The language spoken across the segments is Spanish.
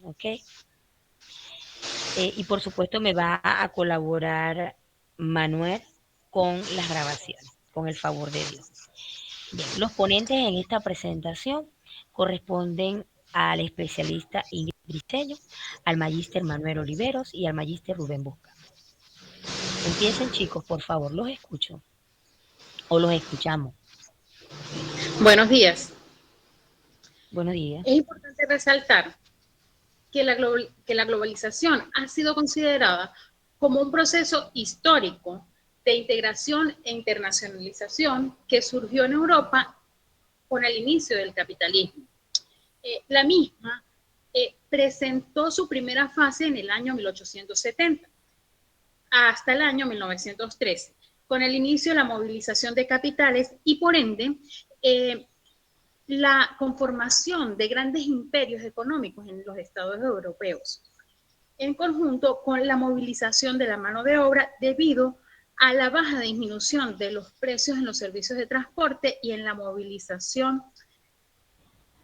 ¿ok? Y por supuesto me va a colaborar Manuel con las grabaciones, con el favor de Dios. Bien, los ponentes en esta presentación corresponden al especialista Ingrid Briceño, al magíster Manuel Oliveros y al magíster Rubén Busca. Empiecen chicos, por favor, los escucho o los escuchamos. Buenos días. Buenos días. Es importante resaltar que la globalización ha sido considerada como un proceso histórico de integración e internacionalización que surgió en Europa con el inicio del capitalismo. La misma presentó su primera fase en el año 1870 hasta el año 1913, con el inicio de la movilización de capitales y por ende la conformación de grandes imperios económicos en los estados europeos, en conjunto con la movilización de la mano de obra debido a la baja disminución de los precios en los servicios de transporte y en la movilización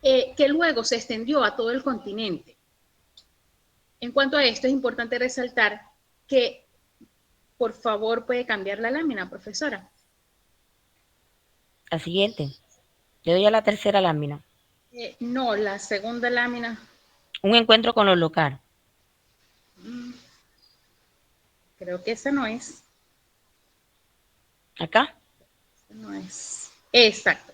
que luego se extendió a todo el continente. En cuanto a esto, es importante resaltar que, por favor, puede cambiar la lámina, profesora. La siguiente. Le doy a la tercera lámina. No, la segunda lámina. Un encuentro con lo local. Creo que esa no es. Acá. No es. Exacto.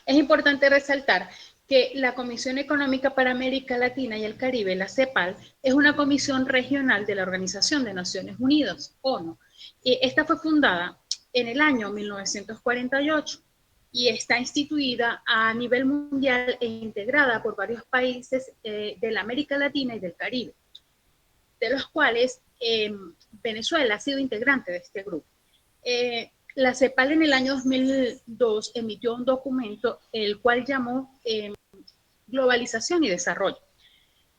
Es importante resaltar que la Comisión Económica para América Latina y el Caribe, la CEPAL, es una comisión regional de la Organización de Naciones Unidas, ONU. Esta fue fundada en el año 1948 y está instituida a nivel mundial e integrada por varios países de la América Latina y del Caribe, de los cuales Venezuela ha sido integrante de este grupo. La CEPAL en el año 2002 emitió un documento, el cual llamó Globalización y Desarrollo,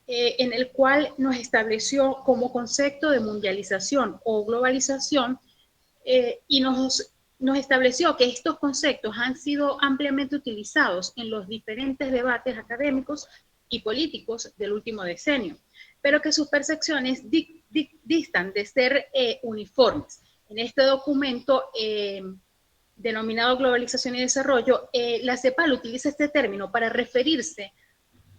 en el cual nos estableció como concepto de mundialización o globalización y nos estableció que estos conceptos han sido ampliamente utilizados en los diferentes debates académicos y políticos del último decenio, pero que sus percepciones distan de ser uniformes. En este documento denominado Globalización y Desarrollo, la CEPAL utiliza este término para referirse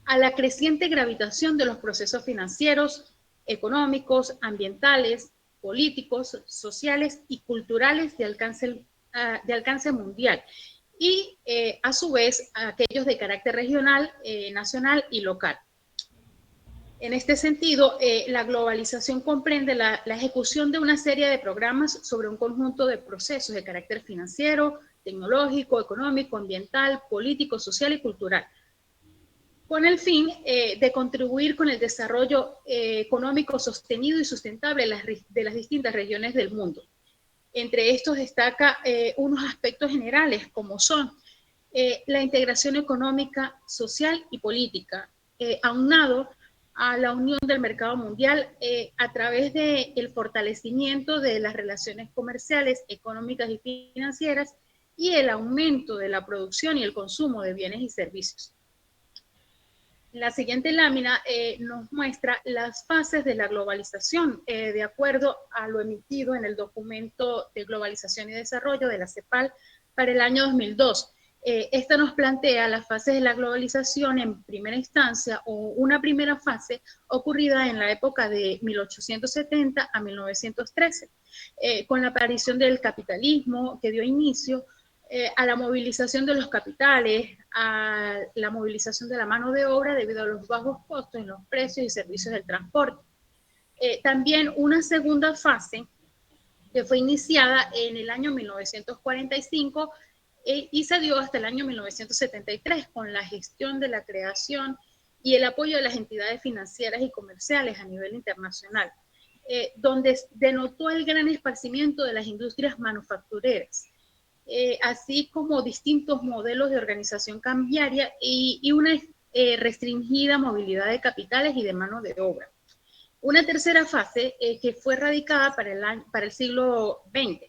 a la creciente gravitación de los procesos financieros, económicos, ambientales, políticos, sociales y culturales de alcance mundial y a su vez aquellos de carácter regional, nacional y local. En este sentido, la globalización comprende la ejecución de una serie de programas sobre un conjunto de procesos de carácter financiero, tecnológico, económico, ambiental, político, social y cultural, con el fin de contribuir con el desarrollo económico sostenido y sustentable de las distintas regiones del mundo. Entre estos destaca unos aspectos generales como son la integración económica, social y política, aunado a la unión del mercado mundial a través del fortalecimiento de las relaciones comerciales, económicas y financieras y el aumento de la producción y el consumo de bienes y servicios. La siguiente lámina nos muestra las fases de la globalización de acuerdo a lo emitido en el documento de globalización y desarrollo de la CEPAL para el año 2002. Esta nos plantea las fases de la globalización en primera instancia o una primera fase ocurrida en la época de 1870 a 1913, con la aparición del capitalismo que dio inicio a la movilización de los capitales, a la movilización de la mano de obra debido a los bajos costos en los precios y servicios del transporte. También una segunda fase que fue iniciada en el año 1945 y se dio hasta el año 1973 con la gestión de la creación y el apoyo de las entidades financieras y comerciales a nivel internacional, donde denotó el gran esparcimiento de las industrias manufactureras, así como distintos modelos de organización cambiaria y una restringida movilidad de capitales y de mano de obra. Una tercera fase que fue radicada para el siglo XX.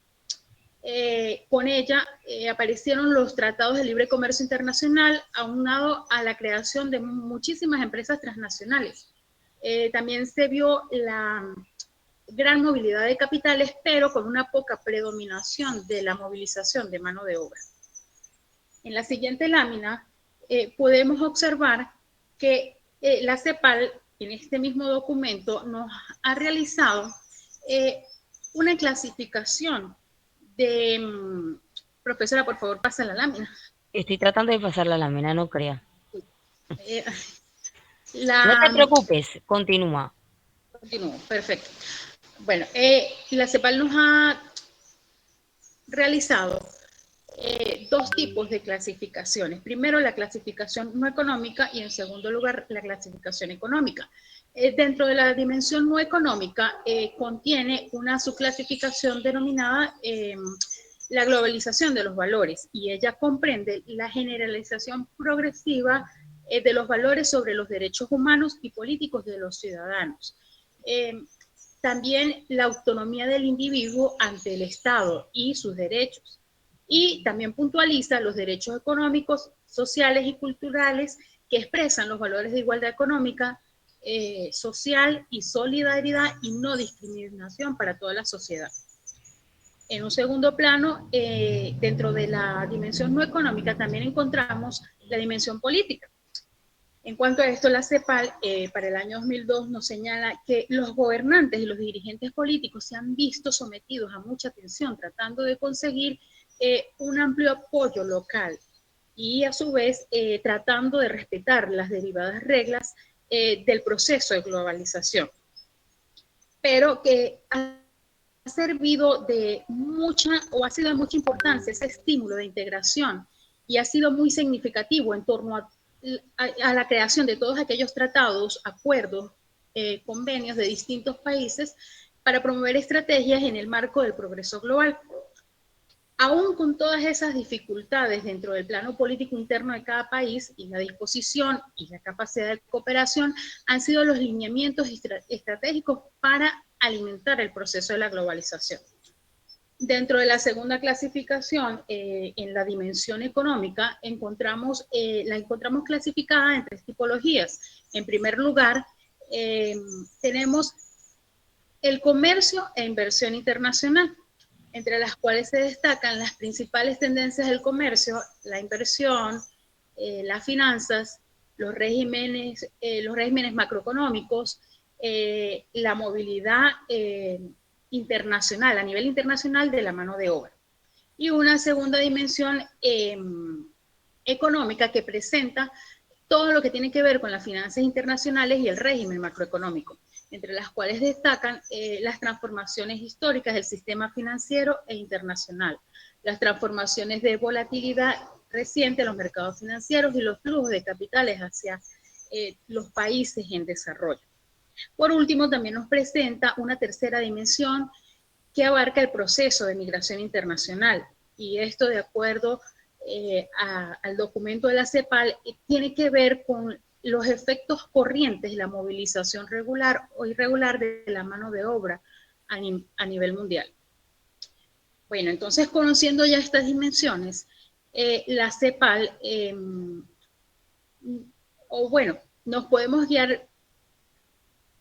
Con ella aparecieron los tratados de libre comercio internacional, aunado a la creación de muchísimas empresas transnacionales, También se vio la gran movilidad de capitales, pero con una poca predominación de la movilización de mano de obra. En la siguiente lámina podemos observar que la CEPAL en este mismo documento nos ha realizado una clasificación de... profesora, por favor, pasa la lámina. Estoy tratando de pasar la lámina, no crea. Eh, No te la, preocupes, continúa. Continúo, perfecto. Bueno, la CEPAL nos ha realizado dos tipos de clasificaciones. Primero, la clasificación no económica y en segundo lugar, la clasificación económica. Dentro de la dimensión no económica contiene una subclasificación denominada la globalización de los valores y ella comprende la generalización progresiva de los valores sobre los derechos humanos y políticos de los ciudadanos. También la autonomía del individuo ante el Estado y sus derechos. Y también puntualiza los derechos económicos, sociales y culturales que expresan los valores de igualdad económica, social y solidaridad y no discriminación para toda la sociedad. En un segundo plano, dentro de la dimensión no económica, también encontramos la dimensión política. En cuanto a esto, la CEPAL para el año 2002 nos señala que los gobernantes y los dirigentes políticos se han visto sometidos a mucha tensión tratando de conseguir un amplio apoyo local y a su vez tratando de respetar las derivadas reglas del proceso de globalización, pero que ha servido de mucha o ha sido de mucha importancia ese estímulo de integración y ha sido muy significativo en torno a la creación de todos aquellos tratados, acuerdos, convenios de distintos países para promover estrategias en el marco del progreso global. Aún con todas esas dificultades dentro del plano político interno de cada país y la disposición y la capacidad de cooperación han sido los lineamientos estratégicos para alimentar el proceso de la globalización. Dentro de la segunda clasificación, en la dimensión económica, la encontramos clasificada en tres tipologías. En primer lugar, tenemos el comercio e inversión internacional, entre las cuales se destacan las principales tendencias del comercio, la inversión, las finanzas, los regímenes macroeconómicos, la movilidad internacional, a nivel internacional de la mano de obra. Y una segunda dimensión económica que presenta todo lo que tiene que ver con las finanzas internacionales y el régimen macroeconómico, entre las cuales destacan las transformaciones históricas del sistema financiero e internacional, las transformaciones de volatilidad reciente en los mercados financieros y los flujos de capitales hacia los países en desarrollo. Por último, también nos presenta una tercera dimensión que abarca el proceso de migración internacional, y esto de acuerdo al documento de la CEPAL tiene que ver con los efectos corrientes de la movilización regular o irregular de la mano de obra a nivel mundial. Bueno, entonces conociendo ya estas dimensiones, la CEPAL, nos podemos guiar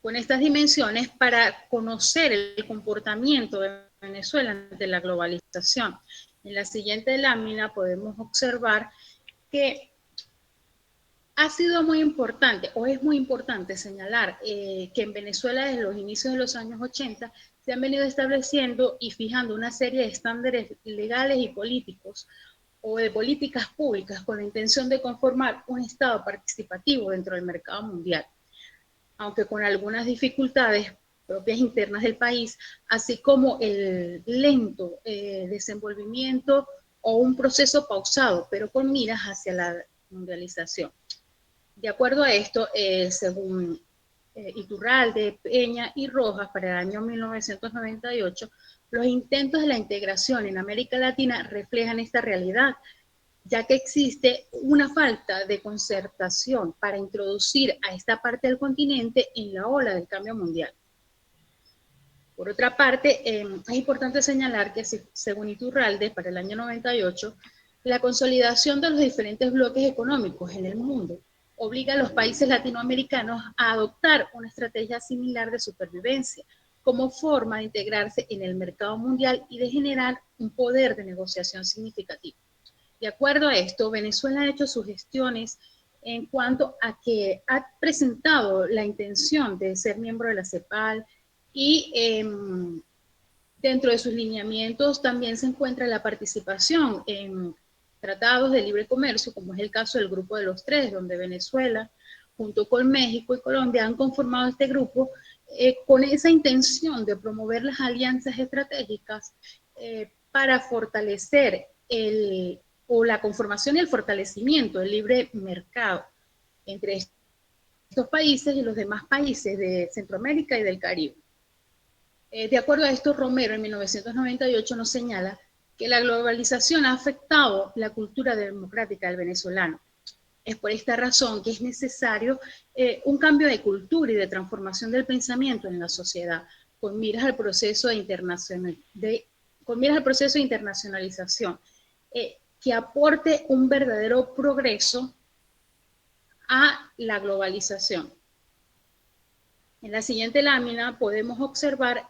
con estas dimensiones para conocer el comportamiento de Venezuela ante la globalización. En la siguiente lámina podemos observar que ha sido muy importante, o es muy importante señalar que en Venezuela desde los inicios de los años 80 se han venido estableciendo y fijando una serie de estándares legales y políticos o de políticas públicas con la intención de conformar un Estado participativo dentro del mercado mundial, aunque con algunas dificultades propias internas del país, así como el lento desenvolvimiento o un proceso pausado, pero con miras hacia la mundialización. De acuerdo a esto, según Iturralde, Peña y Rojas, para el año 1998, los intentos de la integración en América Latina reflejan esta realidad, ya que existe una falta de concertación para introducir a esta parte del continente en la ola del cambio mundial. Por otra parte, es importante señalar que según Iturralde, para el año 98, la consolidación de los diferentes bloques económicos en el mundo obliga a los países latinoamericanos a adoptar una estrategia similar de supervivencia como forma de integrarse en el mercado mundial y de generar un poder de negociación significativo. De acuerdo a esto, Venezuela ha hecho sugestiones en cuanto a que ha presentado la intención de ser miembro de la CEPAL y dentro de sus lineamientos también se encuentra la participación en tratados de libre comercio, como es el caso del Grupo de los Tres, donde Venezuela, junto con México y Colombia, han conformado este grupo con esa intención de promover las alianzas estratégicas para fortalecer la conformación y el fortalecimiento del libre mercado entre estos países y los demás países de Centroamérica y del Caribe. De acuerdo a esto, Romero en 1998 nos señala que la globalización ha afectado la cultura democrática del venezolano. Es por esta razón que es necesario un cambio de cultura y de transformación del pensamiento en la sociedad, con miras al proceso de internacionalización, que aporte un verdadero progreso a la globalización. En la siguiente lámina podemos observar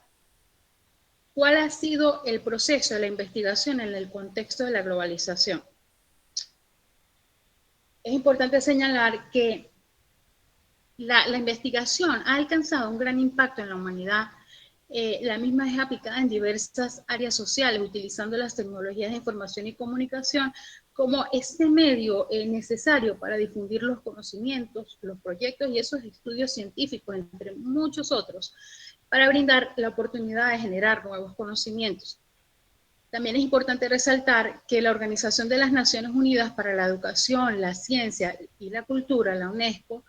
cuál ha sido el proceso de la investigación en el contexto de la globalización. Es importante señalar que la investigación ha alcanzado un gran impacto en la humanidad. La misma es aplicada en diversas áreas sociales, utilizando las tecnologías de información y comunicación como este medio necesario para difundir los conocimientos, los proyectos y esos estudios científicos, entre muchos otros, para brindar la oportunidad de generar nuevos conocimientos. También es importante resaltar que la Organización de las Naciones Unidas para la Educación, la Ciencia y la Cultura, la UNESCO,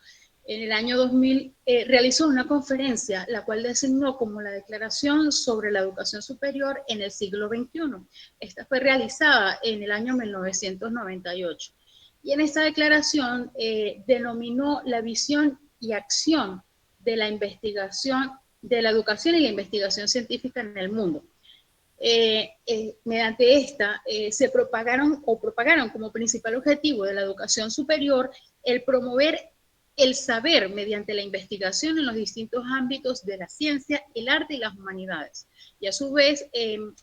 en el año 2000 realizó una conferencia, la cual designó como la Declaración sobre la Educación Superior en el siglo XXI. Esta fue realizada en el año 1998. Y en esta declaración denominó la visión y acción de la investigación, de la educación y la investigación científica en el mundo. Mediante esta se propagaron como principal objetivo de la educación superior el promover el saber mediante la investigación en los distintos ámbitos de la ciencia, el arte y las humanidades. Y a su vez,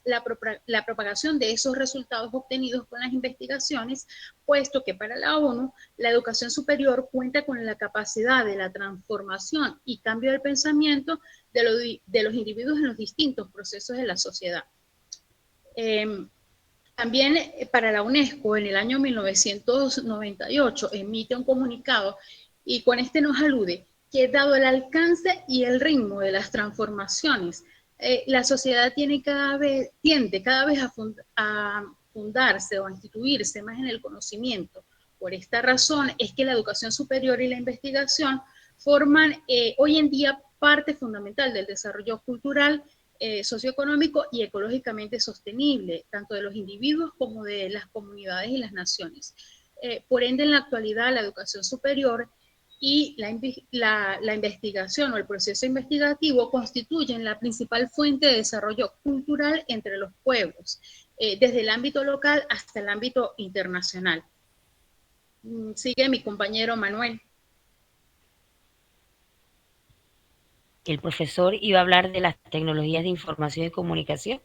la propagación de esos resultados obtenidos con las investigaciones, puesto que para la ONU, la educación superior cuenta con la capacidad de la transformación y cambio del pensamiento de los individuos en los distintos procesos de la sociedad. También para la UNESCO en el año 1998 emite un comunicado y con este nos alude que dado el alcance y el ritmo de las transformaciones, la sociedad tiende cada vez a fundarse o a instituirse más en el conocimiento. Por esta razón es que la educación superior y la investigación forman hoy en día parte fundamental del desarrollo cultural, socioeconómico y ecológicamente sostenible, tanto de los individuos como de las comunidades y las naciones. Por ende, en la actualidad, la educación superior y la investigación o el proceso investigativo constituyen la principal fuente de desarrollo cultural entre los pueblos, desde el ámbito local hasta el ámbito internacional. Sigue mi compañero Manuel. El profesor iba a hablar de las tecnologías de información y comunicación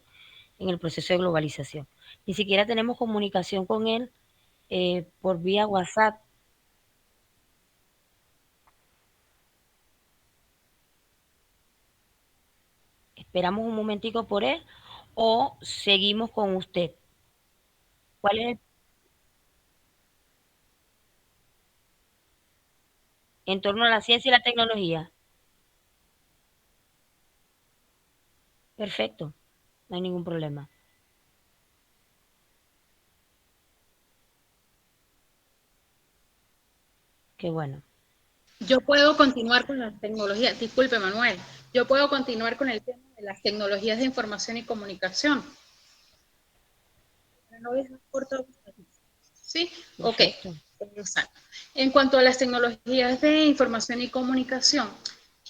en el proceso de globalización. Ni siquiera tenemos comunicación con él por vía WhatsApp. Esperamos un momentico por él o seguimos con usted. ¿Cuál es en torno a la ciencia y la tecnología? Perfecto, no hay ningún problema. Qué bueno. Yo puedo continuar con las tecnologías, disculpe Manuel, yo puedo continuar con el tema de las tecnologías de información y comunicación. No dejar corto. ¿Sí? Ok. Perfecto. Exacto. En cuanto a las tecnologías de información y comunicación,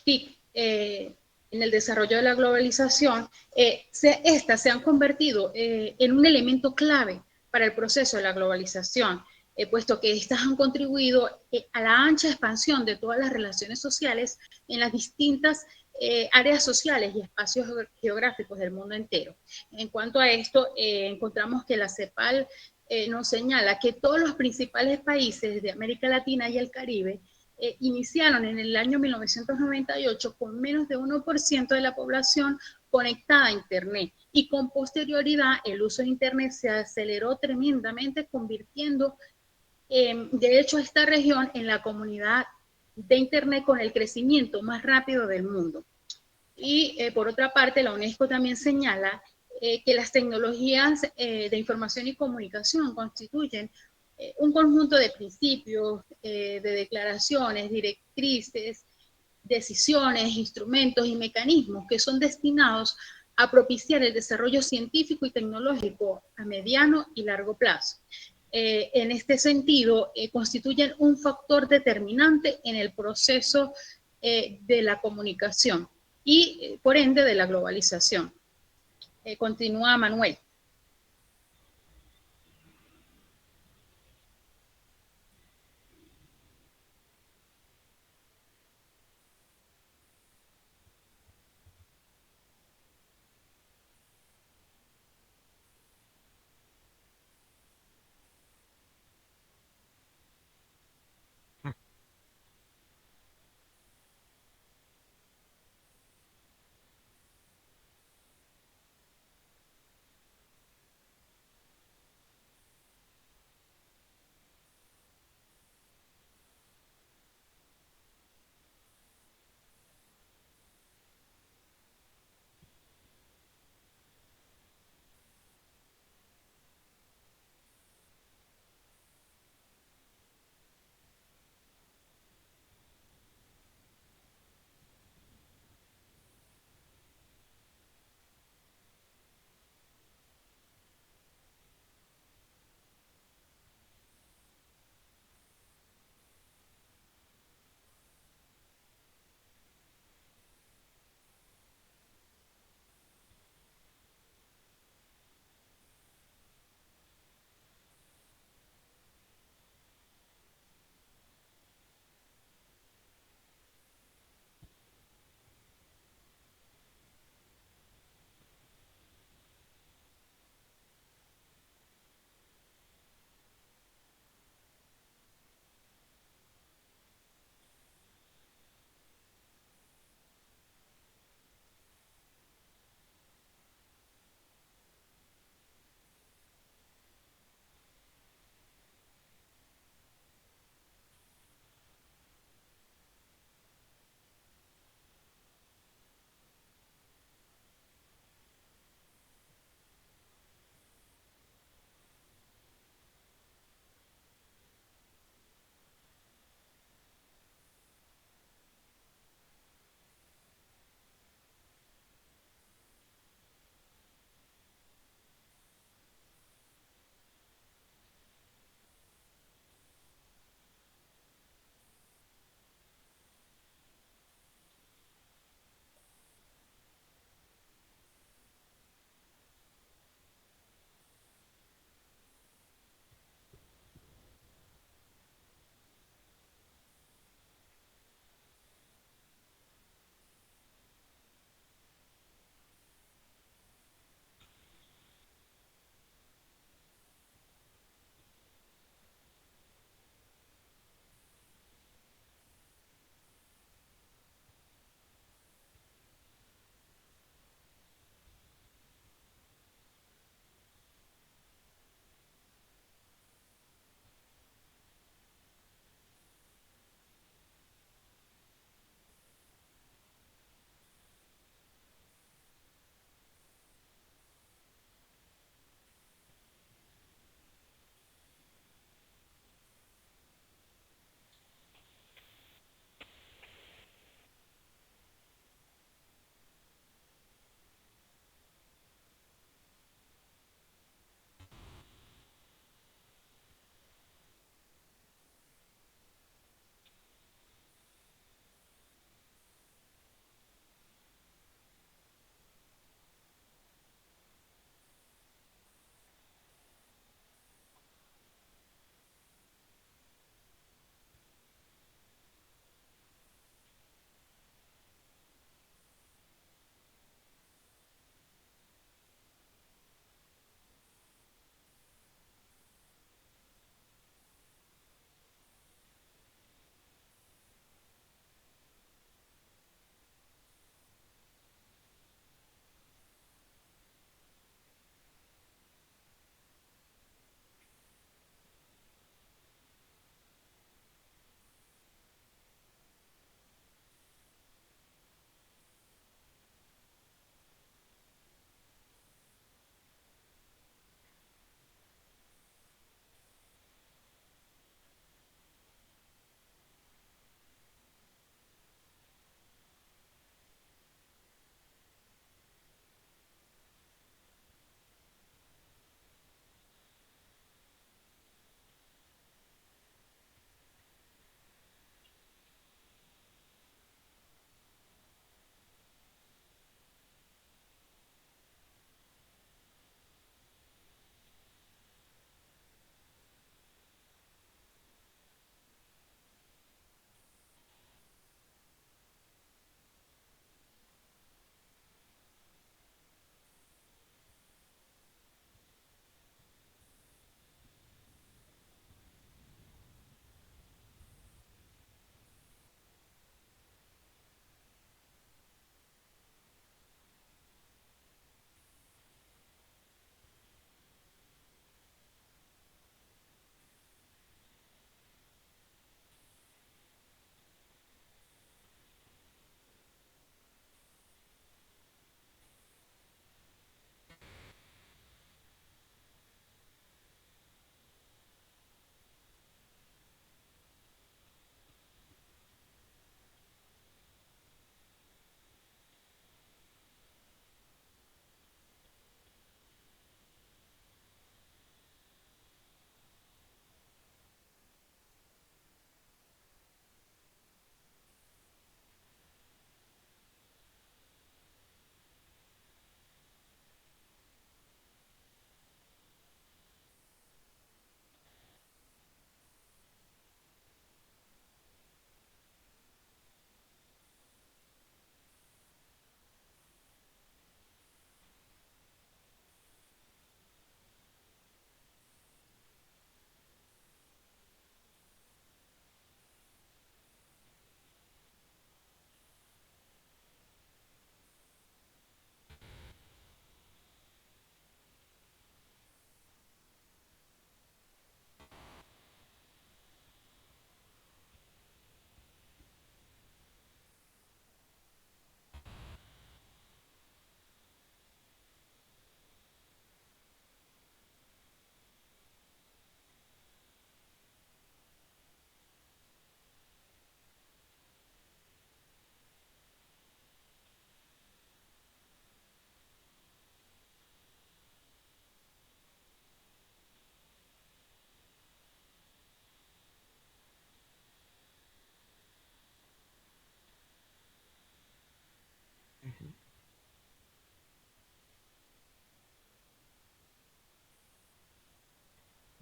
TIC, en el desarrollo de la globalización, estas se han convertido en un elemento clave para el proceso de la globalización. puesto que éstas han contribuido a la ancha expansión de todas las relaciones sociales en las distintas áreas sociales y espacios geográficos del mundo entero. En cuanto a esto, encontramos que la CEPAL nos señala que todos los principales países de América Latina y el Caribe iniciaron en el año 1998 con menos de 1% de la población conectada a Internet y con posterioridad el uso de Internet se aceleró tremendamente convirtiendo de hecho esta región en la comunidad de Internet con el crecimiento más rápido del mundo. Y por otra parte, la UNESCO también señala que las tecnologías de información y comunicación constituyen un conjunto de principios, de declaraciones, directrices, decisiones, instrumentos y mecanismos que son destinados a propiciar el desarrollo científico y tecnológico a mediano y largo plazo. En este sentido, constituyen un factor determinante en el proceso de la comunicación y, por ende, de la globalización. Continúa Manuel.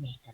Listo.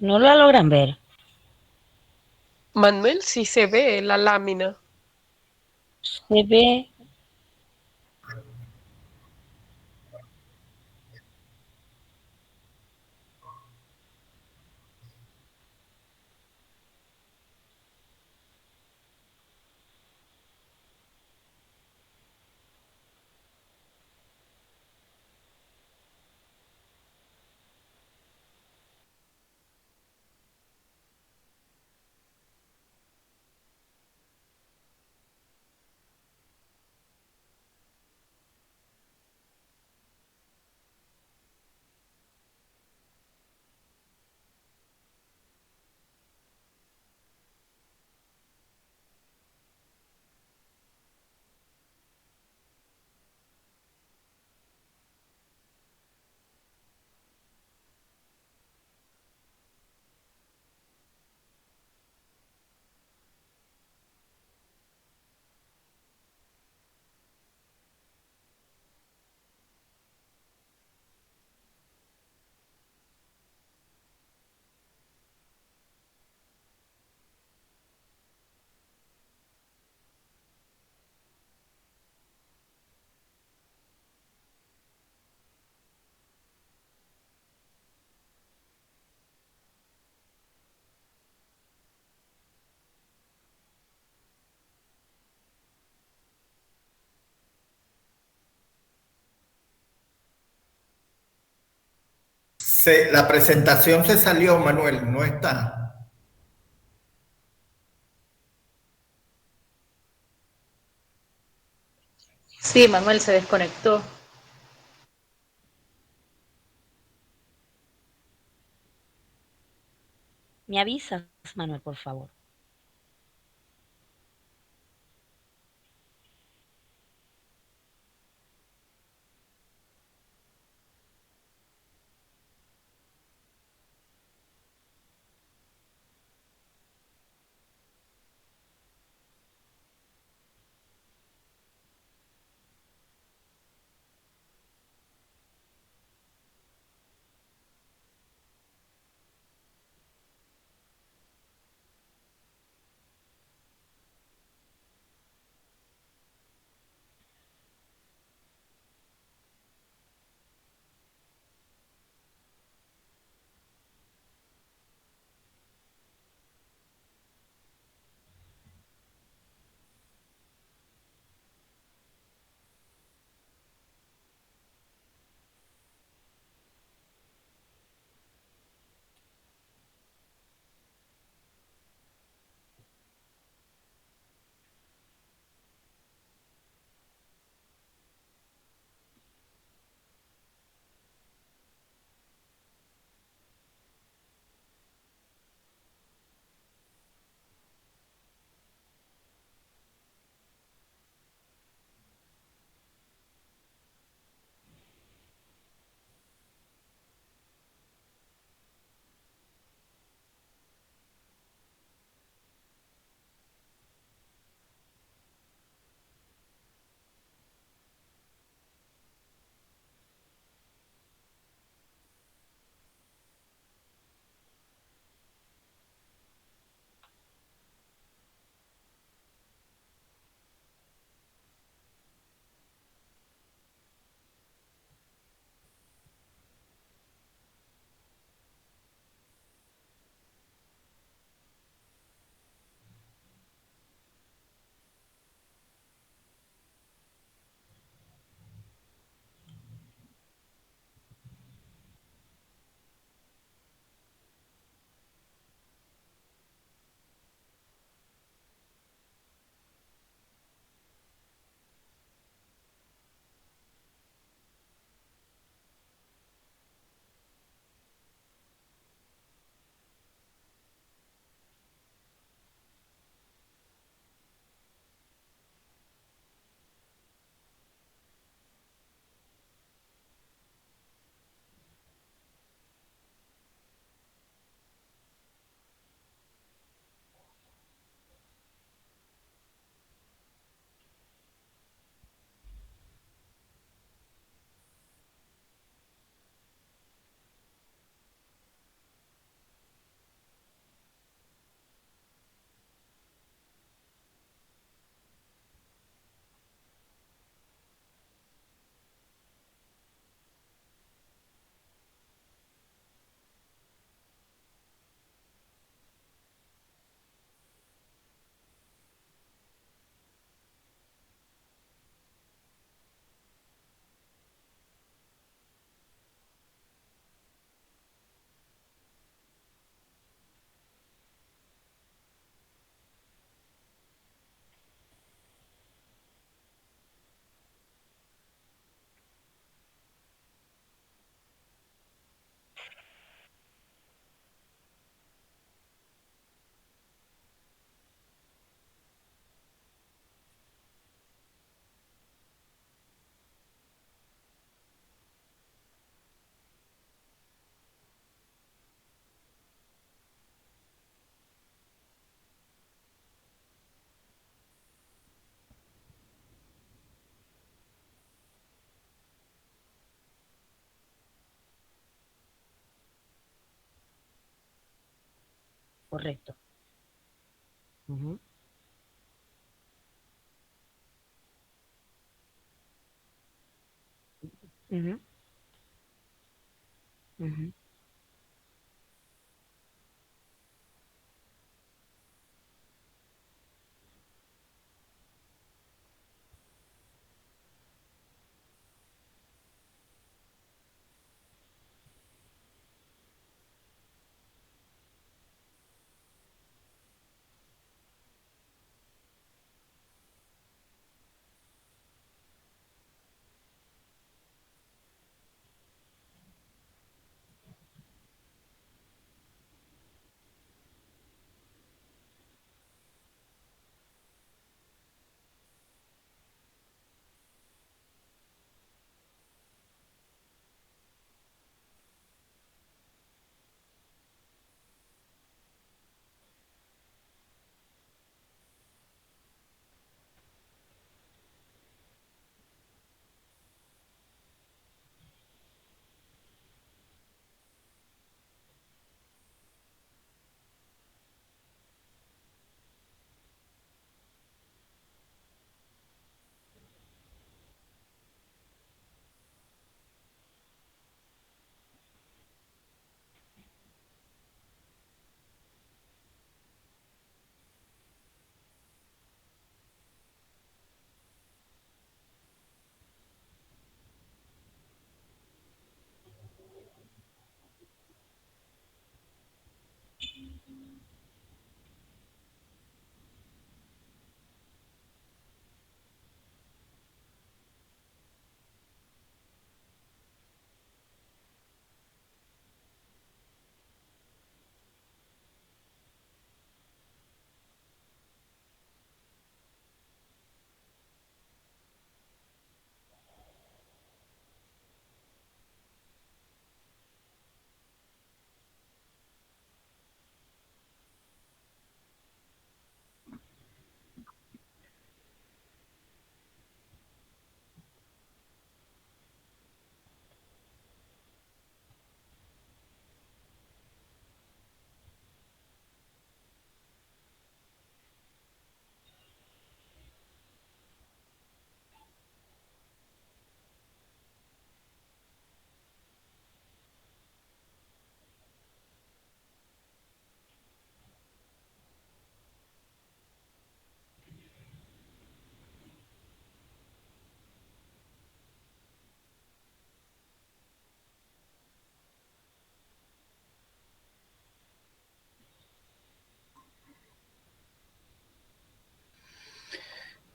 No la logran ver. Manuel, sí se ve la lámina. Se ve. La presentación se salió, Manuel, no está. Sí, Manuel se desconectó. ¿Me avisas, Manuel, por favor? correcto. Ujú, ujú, ujú.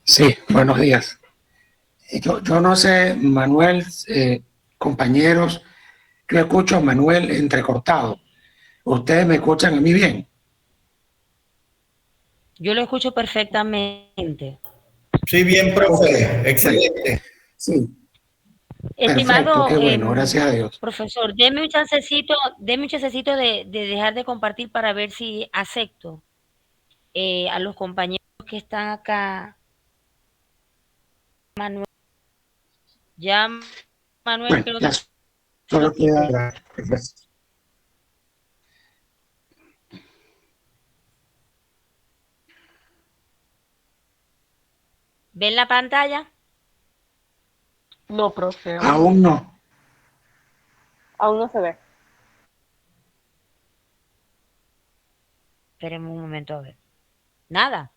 Sí, buenos días. Yo no sé, Manuel, compañeros, yo escucho a Manuel entrecortado. ¿Ustedes me escuchan a mí bien? Yo lo escucho perfectamente. Sí, bien, Ok, profe. bueno, Excelente. sí, perfecto, Estimado qué bueno, gracias a Dios. profesor, deme un chancecito de dejar de compartir para ver si acepto a los compañeros que están acá. Manuel, ya Manuel Bueno, creo ya que solo tiene. queda ¿Ven la pantalla? No, profe, aún no. aún no se ve. Espérenme un momento a ver. Nada.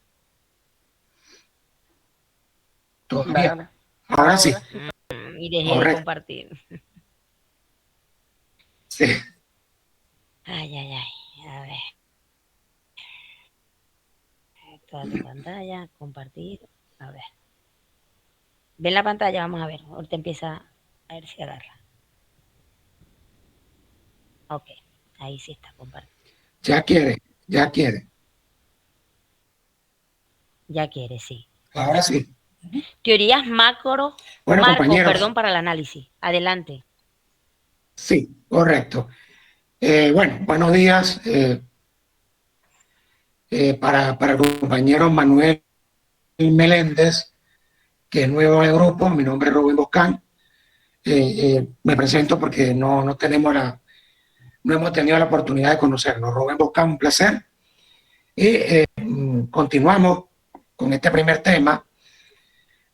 Todavía. Nada. Ahora sí, Ahora sí. Y dejé de correcto. compartir. Sí. Ay, ay, ay. A ver. Toda tu pantalla, compartir. A ver. ¿Ven la pantalla? Vamos a ver. Ahorita empieza a ver si agarra. Ok. Ahí sí está compartido. Ya quiere, ya quiere. Ya quiere, sí. Ahora sí. Teorías macro o Bueno, marcos, compañeros, perdón, para el análisis. Adelante. sí, correcto. Bueno, buenos días para el compañero Manuel Meléndez, que es nuevo en el grupo. Mi nombre es Rubén Boscán. Me presento porque no hemos tenido la oportunidad de conocernos. Rubén Boscán, un placer. Y continuamos con este primer tema,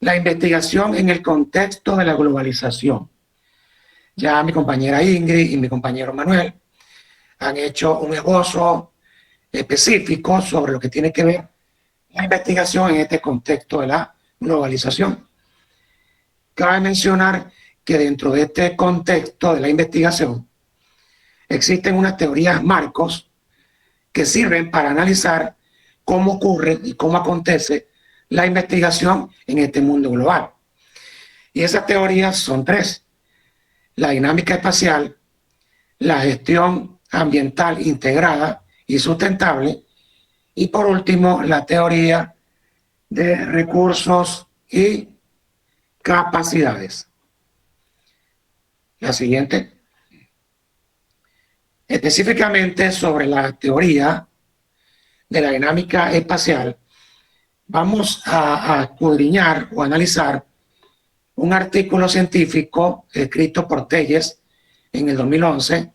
la investigación en el contexto de la globalización. Ya mi compañera Ingrid y mi compañero Manuel han hecho un esbozo específico sobre lo que tiene que ver la investigación en este contexto de la globalización. Cabe mencionar que dentro de este contexto de la investigación existen unas teorías marcos que sirven para analizar cómo ocurre y cómo acontece la investigación en este mundo global. Y esas teorías son tres: la dinámica espacial, la gestión ambiental integrada y sustentable, y por último, la teoría de recursos y capacidades. La siguiente. Específicamente sobre la teoría de la dinámica espacial, vamos a escudriñar o analizar un artículo científico escrito por Telles en el 2011,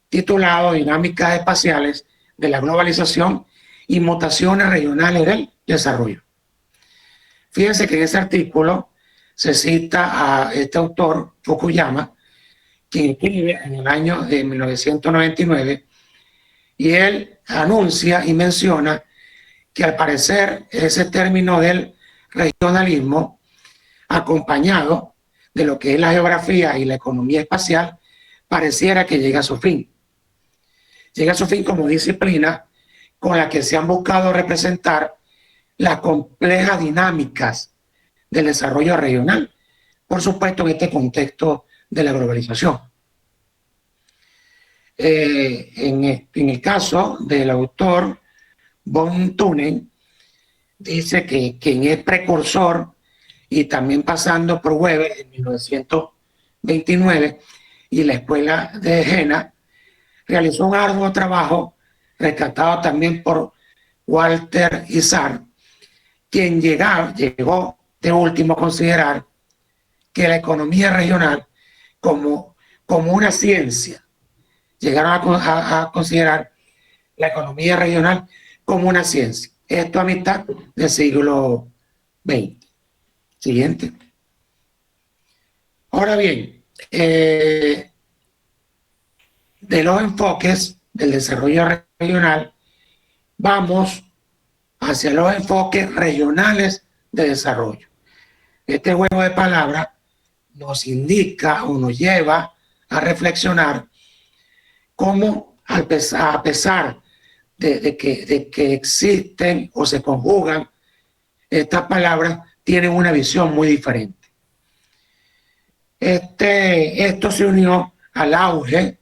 titulado Dinámicas espaciales de la globalización y mutaciones regionales del desarrollo. Fíjense que en ese artículo se cita a este autor, Fukuyama, quien escribe en el año de 1999, y él anuncia y menciona que al parecer ese término del regionalismo, acompañado de lo que es la geografía y la economía espacial, pareciera que llega a su fin. Llega a su fin como disciplina con la que se han buscado representar las complejas dinámicas del desarrollo regional, por supuesto en este contexto de la globalización. En el caso del autor von Thunen, dice que quien es precursor y también pasando por Weber en 1929 y la escuela de Jena, realizó un arduo trabajo rescatado también por Walter Isar, quien llegó de último a considerar que la economía regional como una ciencia, llegaron a considerar la economía regional como una ciencia. Esto a mitad del siglo XX. Siguiente. Ahora bien, de los enfoques del desarrollo regional, vamos hacia los enfoques regionales de desarrollo. Este juego de palabras nos indica o nos lleva a reflexionar cómo, a pesar de que existen o se conjugan estas palabras, tienen una visión muy diferente. Esto se unió al auge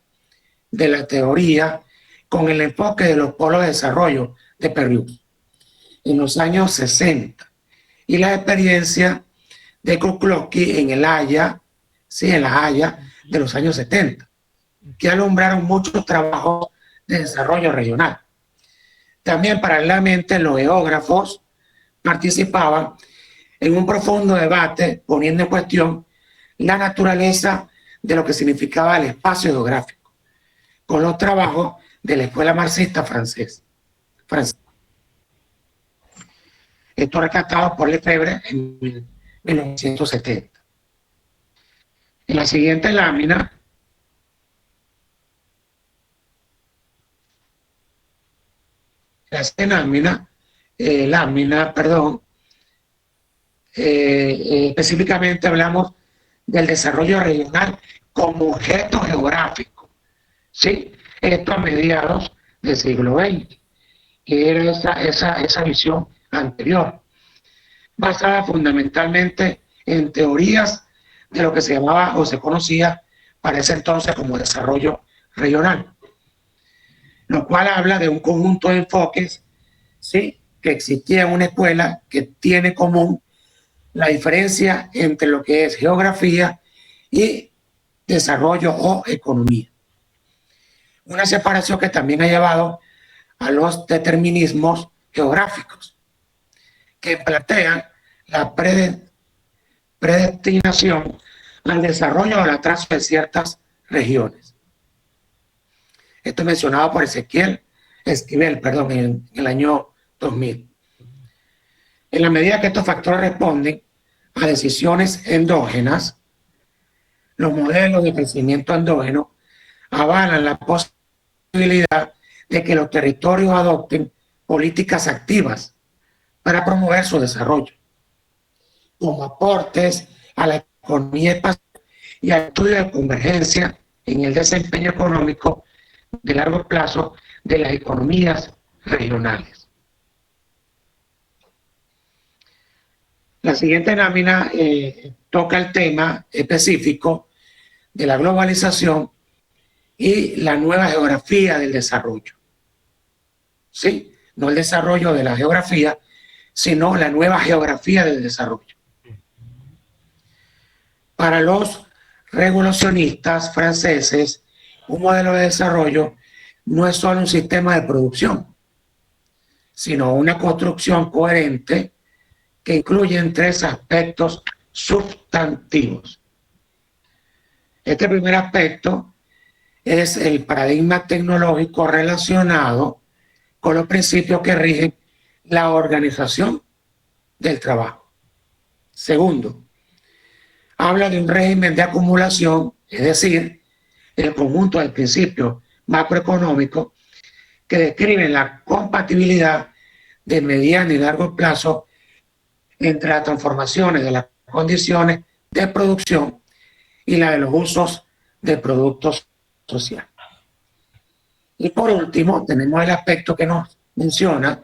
de la teoría con el enfoque de los polos de desarrollo de Perú en los años 60 y la experiencia de Kuklowski en La Haya de los años 70, que alumbraron muchos trabajos de desarrollo regional. También paralelamente los geógrafos participaban en un profundo debate poniendo en cuestión la naturaleza de lo que significaba el espacio geográfico, con los trabajos de la escuela marxista francesa. Esto rescatado por Lefebvre en 1970. En la siguiente lámina específicamente hablamos del desarrollo regional como objeto geográfico, ¿sí? Esto a mediados del siglo XX, que era esa visión anterior, basada fundamentalmente en teorías de lo que se llamaba o se conocía para ese entonces como desarrollo regional, lo cual habla de un conjunto de enfoques, ¿sí?, que existía en una escuela que tiene en común la diferencia entre lo que es geografía y desarrollo o economía. Una separación que también ha llevado a los determinismos geográficos, que plantean la predestinación al desarrollo o al atraso de ciertas regiones. Esto es mencionado por Ezequiel Esquivel, perdón, en el año 2000. En la medida que estos factores responden a decisiones endógenas, los modelos de crecimiento endógeno avalan la posibilidad de que los territorios adopten políticas activas para promover su desarrollo, como aportes a la economía espacial y al estudio de convergencia en el desempeño económico de largo plazo de las economías regionales. La siguiente lámina toca el tema específico de la globalización y la nueva geografía del desarrollo. ¿Sí? No el desarrollo de la geografía, sino la nueva geografía del desarrollo. Para los regulacionistas franceses, un modelo de desarrollo no es solo un sistema de producción, sino una construcción coherente que incluye tres aspectos sustantivos. Este primer aspecto es el paradigma tecnológico relacionado con los principios que rigen la organización del trabajo. Segundo, habla de un régimen de acumulación, es decir, el conjunto de principios macroeconómicos que describen la compatibilidad de mediano y largo plazo entre las transformaciones de las condiciones de producción y la de los usos de productos sociales. Y por último, tenemos el aspecto que nos menciona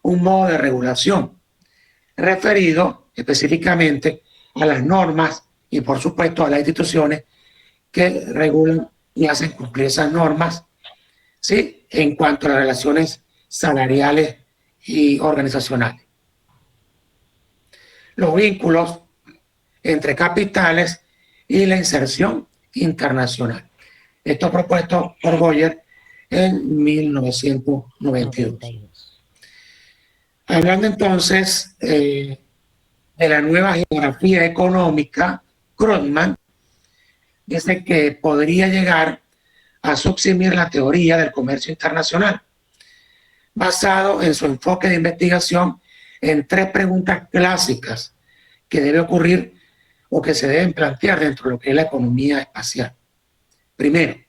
un modo de regulación referido específicamente a las normas y por supuesto a las instituciones que regulan y hacen cumplir esas normas, ¿sí?, en cuanto a las relaciones salariales y organizacionales. Los vínculos entre capitales y la inserción internacional. Esto propuesto por Boyer en 1992. Hablando entonces de la nueva geografía económica, Krugman dice que podría llegar a subsumir la teoría del comercio internacional, basado en su enfoque de investigación en tres preguntas clásicas que debe ocurrir o que se deben plantear dentro de lo que es la economía espacial. Primero,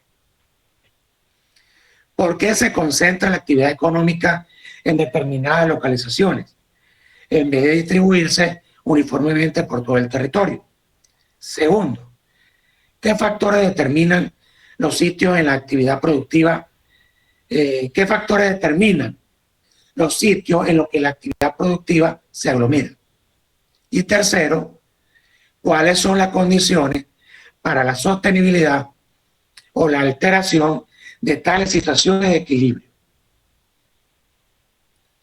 ¿por qué se concentra la actividad económica en determinadas localizaciones en vez de distribuirse uniformemente por todo el territorio? Segundo, ¿qué factores determinan los sitios en la actividad productiva? ¿Qué factores determinan los sitios en los que la actividad productiva se aglomera? Y tercero, ¿cuáles son las condiciones para la sostenibilidad o la alteración de tales situaciones de equilibrio?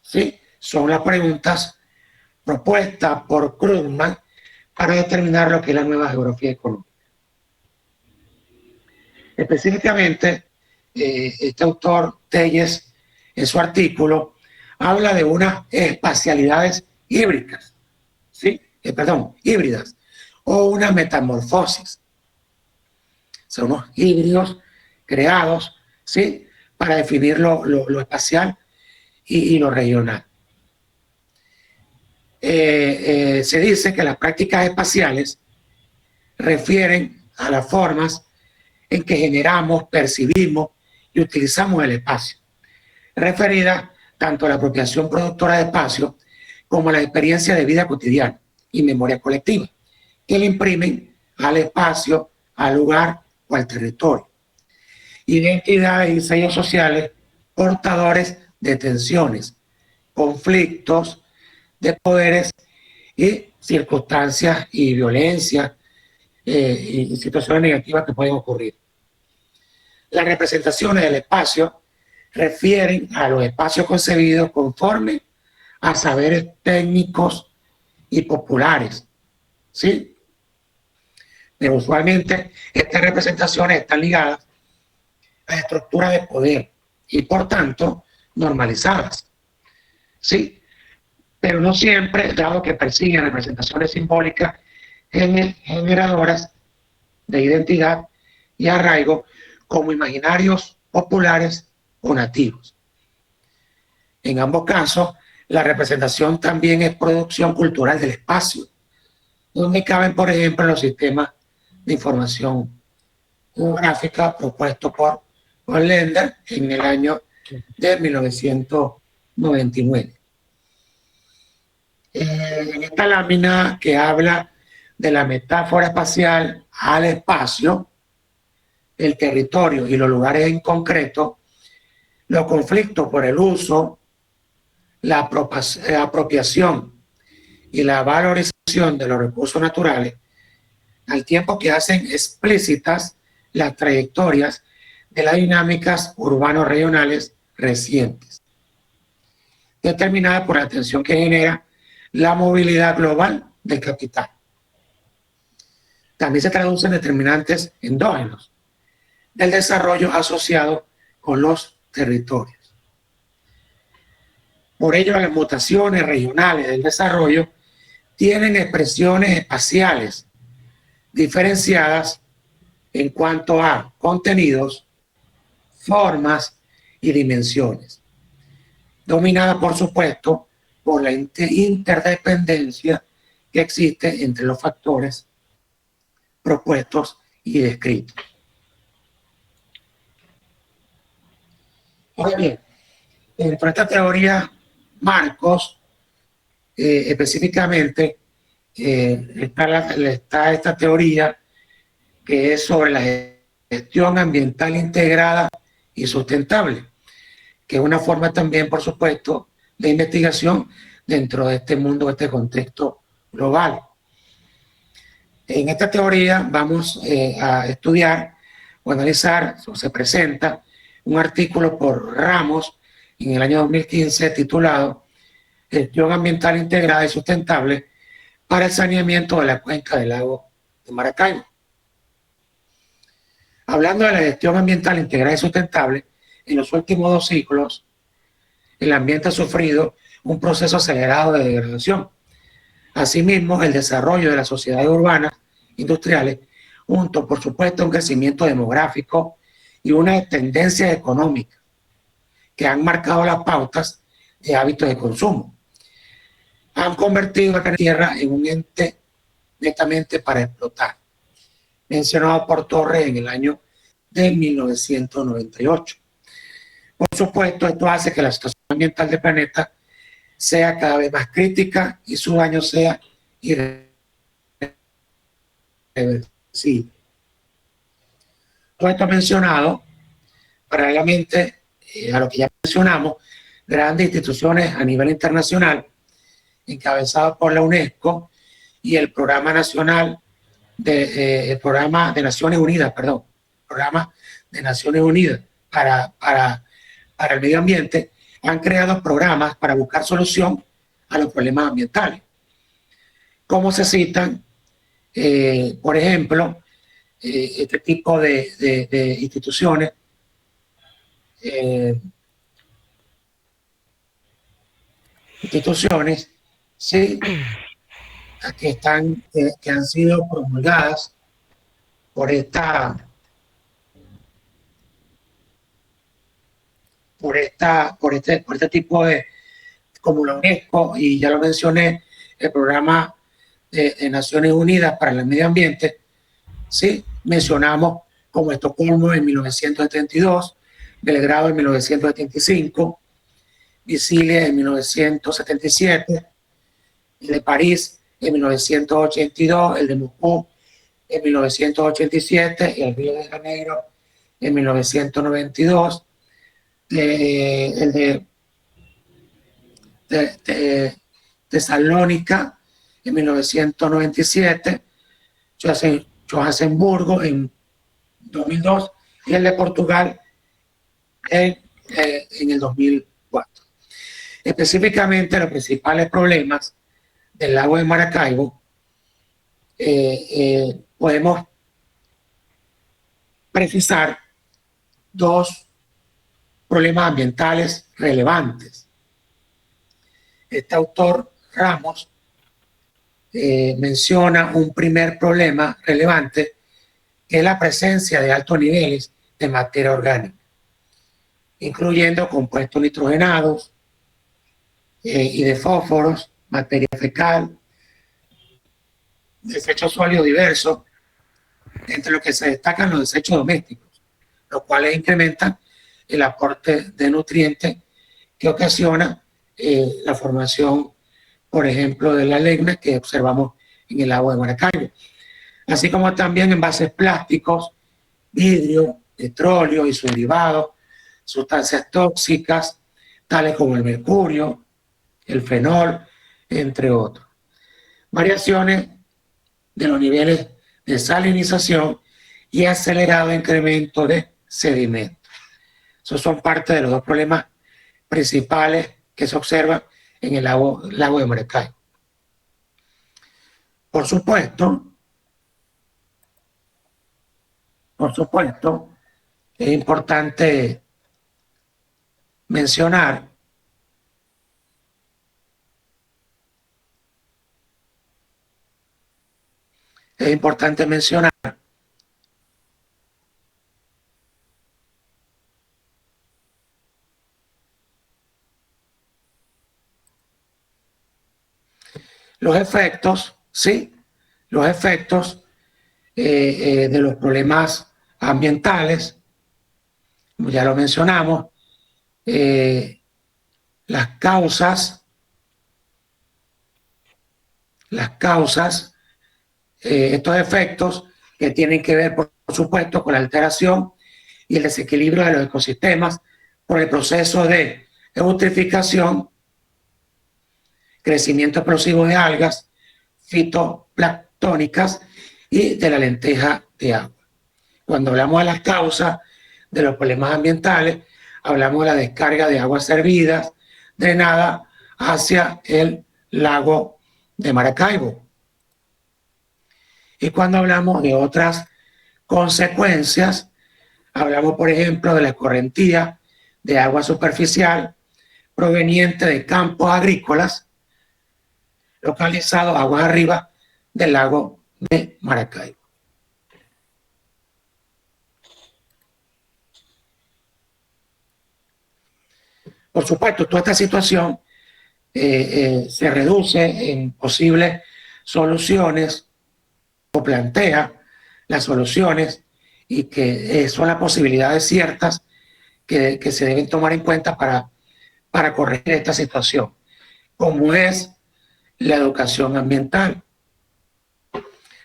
¿Sí? Son las preguntas propuestas por Krugman para determinar lo que es la nueva geografía económica. Específicamente, este autor, Telles, en su artículo, habla de unas espacialidades híbridas, ¿sí? Híbridas, o una metamorfosis. Son unos híbridos creados, ¿sí?, para definir lo espacial y lo regional. Se dice que las prácticas espaciales refieren a las formas en que generamos, percibimos y utilizamos el espacio, referida tanto a la apropiación productora de espacio como a la experiencia de vida cotidiana y memoria colectiva, que le imprimen al espacio, al lugar o al territorio. Identidades y sellos sociales portadores de tensiones, conflictos de poderes y circunstancias y violencia y situaciones negativas que pueden ocurrir. Las representaciones del espacio refieren a los espacios concebidos conforme a saberes técnicos y populares, ¿sí? Pero usualmente estas representaciones están ligadas a estructuras de poder y por tanto normalizadas, ¿sí? Pero no siempre, dado que persiguen representaciones simbólicas generadoras de identidad y arraigo como imaginarios populares o nativos. En ambos casos, la representación también es producción cultural del espacio, donde caben, por ejemplo, los sistemas de información geográfica propuestos por Lender en el año de 1999. En esta lámina que habla de la metáfora espacial al espacio, el territorio y los lugares en concreto, los conflictos por el uso, la apropiación y la valorización de los recursos naturales, al tiempo que hacen explícitas las trayectorias de las dinámicas urbanos-regionales recientes, determinadas por la tensión que genera la movilidad global del capital. También se traducen determinantes endógenos del desarrollo asociado con los territorios. Por ello, las mutaciones regionales del desarrollo tienen expresiones espaciales diferenciadas en cuanto a contenidos, formas y dimensiones, dominada, por supuesto, por la interdependencia que existe entre los factores propuestos y descritos. Ahora bien, dentro de esta teoría, Marcos, específicamente, está esta teoría que es sobre la gestión ambiental integrada y sustentable, que es una forma también, por supuesto, de investigación dentro de este mundo, de este contexto global. En esta teoría vamos a estudiar o analizar, o se presenta un artículo por Ramos en el año 2015 titulado Gestión ambiental integrada y sustentable para el saneamiento de la cuenca del lago de Maracaibo. Hablando de la gestión ambiental integrada y sustentable, en los últimos 2 siglos, el ambiente ha sufrido un proceso acelerado de degradación. Asimismo, el desarrollo de las sociedades urbanas industriales, junto, por supuesto, a un crecimiento demográfico y una tendencia económica que han marcado las pautas de hábitos de consumo, han convertido la tierra en un ente netamente para explotar, mencionado por Torres en el año de 1998. Por supuesto, esto hace que la situación ambiental del planeta sea cada vez más crítica y su daño sea irreversible. Todo esto mencionado, paralelamente a lo que ya mencionamos, grandes instituciones a nivel internacional, encabezadas por la UNESCO y el Programa Nacional el Programa de Naciones Unidas, Programa de Naciones Unidas para el medio ambiente, han creado programas para buscar solución a los problemas ambientales. Como se citan, por ejemplo, este tipo de instituciones sí, que han sido promulgadas por este tipo de, como la UNESCO, y ya lo mencioné, el Programa de Naciones Unidas para el Medio Ambiente, ¿sí? Mencionamos como Estocolmo en 1972, Belgrado en 1975, Visilia en 1977, el de París en 1982, el de Moscú en 1987 y el Río de Janeiro en 1992, el de Tesalónica en 1997, Johannesburgo en 2002 y el de Portugal en el 2004. Específicamente, los principales problemas del lago de Maracaibo, podemos precisar 2 problemas ambientales relevantes. Este autor, Ramos, menciona un primer problema relevante, que es la presencia de altos niveles de materia orgánica, incluyendo compuestos nitrogenados, y de fósforos, materia fecal, desechos sólidos diversos, entre los que se destacan los desechos domésticos, los cuales incrementan el aporte de nutrientes que ocasiona la formación, por ejemplo, de la legna que observamos en el agua de Maracaibo, así como también envases plásticos, vidrio, petróleo y sus derivados, sustancias tóxicas, tales como el mercurio, el fenol, entre otros. Variaciones de los niveles de salinización y acelerado incremento de sedimentos. Esos son parte de los dos problemas principales que se observan en el lago de Maracaibo. Por supuesto, es importante mencionar los efectos, ¿sí? Los efectos de los problemas ambientales, como ya lo mencionamos, las causas, estos efectos que tienen que ver, por supuesto, con la alteración y el desequilibrio de los ecosistemas por el proceso de eutrificación, crecimiento explosivo de algas fitoplanctónicas y de la lenteja de agua. Cuando hablamos de las causas de los problemas ambientales, hablamos de la descarga de aguas servidas, drenada hacia el lago de Maracaibo. Y cuando hablamos de otras consecuencias, hablamos, por ejemplo, de la escorrentía de agua superficial proveniente de campos agrícolas localizados aguas arriba del lago de Maracaibo. Por supuesto, toda esta situación se reduce en posibles soluciones o plantea las soluciones y que son las posibilidades ciertas que se deben tomar en cuenta para corregir esta situación, como es la educación ambiental.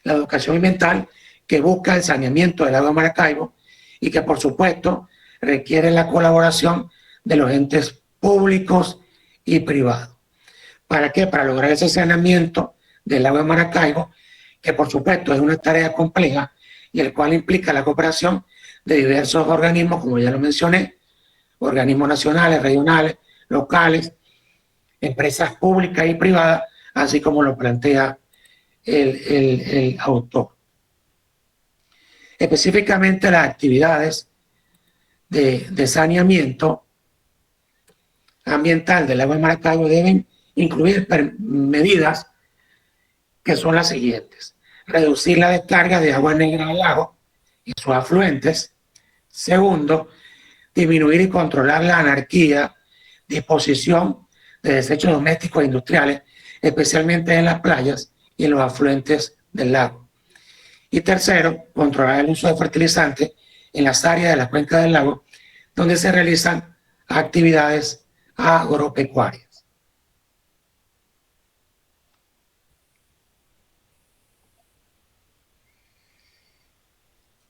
La educación ambiental que busca el saneamiento del lago de Maracaibo y que, por supuesto, requiere la colaboración de los entes públicos y privados. ¿Para qué? Para lograr ese saneamiento del lago de Maracaibo, que por supuesto es una tarea compleja y el cual implica la cooperación de diversos organismos, como ya lo mencioné, organismos nacionales, regionales, locales, empresas públicas y privadas, así como lo plantea el autor. Específicamente las actividades de saneamiento ambiental del lago de Maracaibo deben incluir medidas que son las siguientes: reducir la descarga de agua negra al lago y sus afluentes. Segundo, disminuir y controlar la anarquía, disposición de desechos domésticos e industriales, especialmente en las playas y en los afluentes del lago. Y tercero, controlar el uso de fertilizantes en las áreas de la cuenca del lago donde se realizan actividades agropecuarias.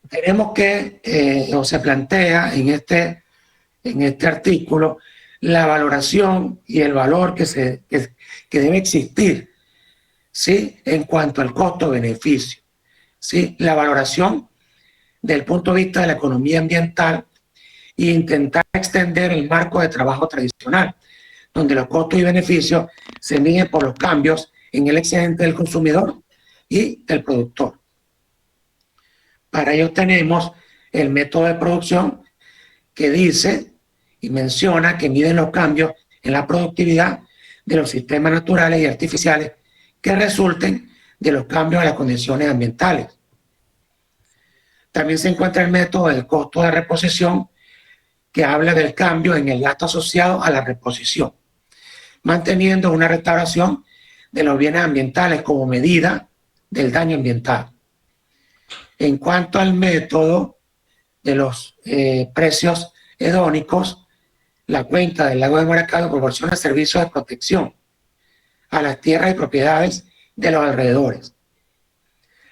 Tenemos que, o se plantea en este artículo, la valoración y el valor que debe existir, ¿sí?, en cuanto al costo-beneficio, ¿sí?, la valoración del punto de vista de la economía ambiental e intentar extender el marco de trabajo tradicional, donde los costos y beneficios se miden por los cambios en el excedente del consumidor y del productor. Para ello tenemos el método de producción que dice y menciona que miden los cambios en la productividad de los sistemas naturales y artificiales que resulten de los cambios en las condiciones ambientales. También se encuentra el método del costo de reposición, que habla del cambio en el gasto asociado a la reposición. manteniendo una restauración de los bienes ambientales como medida del daño ambiental. En cuanto al método de los precios hedónicos, la cuenca del lago de Maracaibo proporciona servicios de protección a las tierras y propiedades de los alrededores.